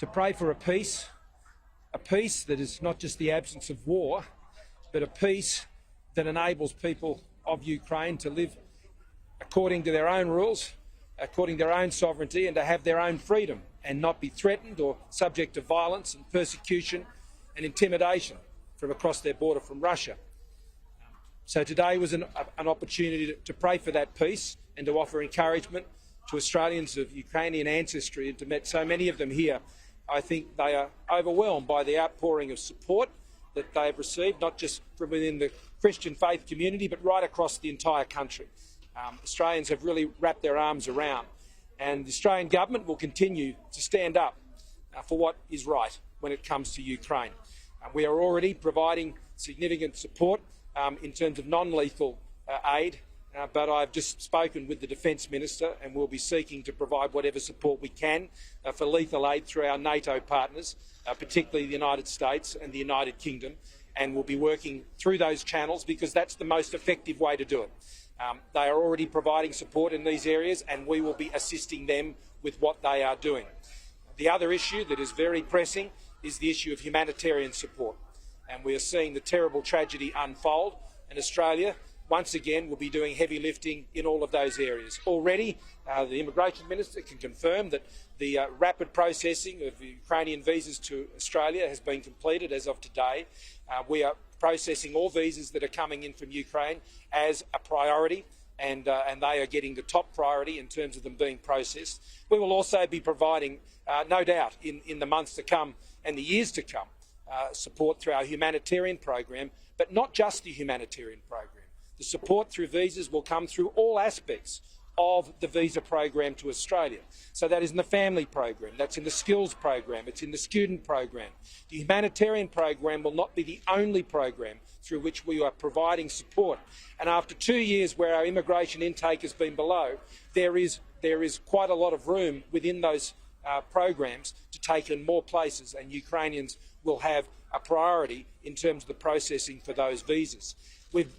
to pray for a peace that is not just the absence of war, but a peace that enables people of Ukraine to live according to their own rules, according to their own sovereignty, and to have their own freedom and not be threatened or subject to violence and persecution and intimidation from across their border from Russia. So today was an opportunity to pray for that peace and to offer encouragement to Australians of Ukrainian ancestry, and to meet so many of them here. I think they are overwhelmed by the outpouring of support that they've received, not just from within the Christian faith community, but right across the entire country. Australians have really wrapped their arms around, and the Australian government will continue to stand up for what is right when it comes to Ukraine. We are already providing significant support in terms of non-lethal aid, but I've just spoken with the Defence Minister, and we'll be seeking to provide whatever support we can for lethal aid through our NATO partners, particularly the United States and the United Kingdom, and we'll be working through those channels because that's the most effective way to do it. They are already providing support in these areas, and we will be assisting them with what they are doing. The other issue that is very pressing is the issue of humanitarian support, and we are seeing the terrible tragedy unfold, and Australia once again will be doing heavy lifting in all of those areas. Already, the Immigration Minister can confirm that the rapid processing of Ukrainian visas to Australia has been completed as of today. We are processing all visas that are coming in from Ukraine as a priority, and they are getting the top priority in terms of them being processed. We will also be providing, no doubt, in the months to come and the years to come, support through our humanitarian program, but not just the humanitarian program. The support through visas will come through all aspects of the visa program to Australia. So that is in the family program, that's in the skills program, it's in the student program. The humanitarian program will not be the only program through which we are providing support. And after 2 years where our immigration intake has been below, there is quite a lot of room within those programs to take in more places, and Ukrainians will have a priority in terms of the processing for those visas. We've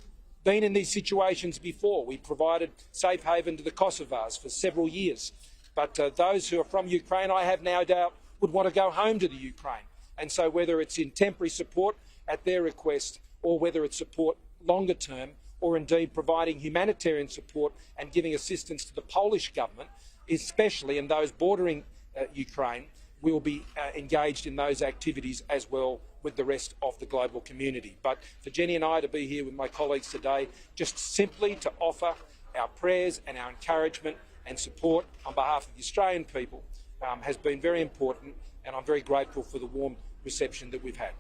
been in these situations before. We provided safe haven to the Kosovars for several years, but those who are from Ukraine, I have no doubt, would want to go home to the Ukraine. And so whether it's in temporary support at their request, or whether it's support longer term, or indeed providing humanitarian support and giving assistance to the Polish government, especially in those bordering Ukraine, we will be engaged in those activities as well with the rest of the global community. But for Jenny and I to be here with my colleagues today, just simply to offer our prayers and our encouragement and support on behalf of the Australian people has been very important, and I'm very grateful for the warm reception that we've had.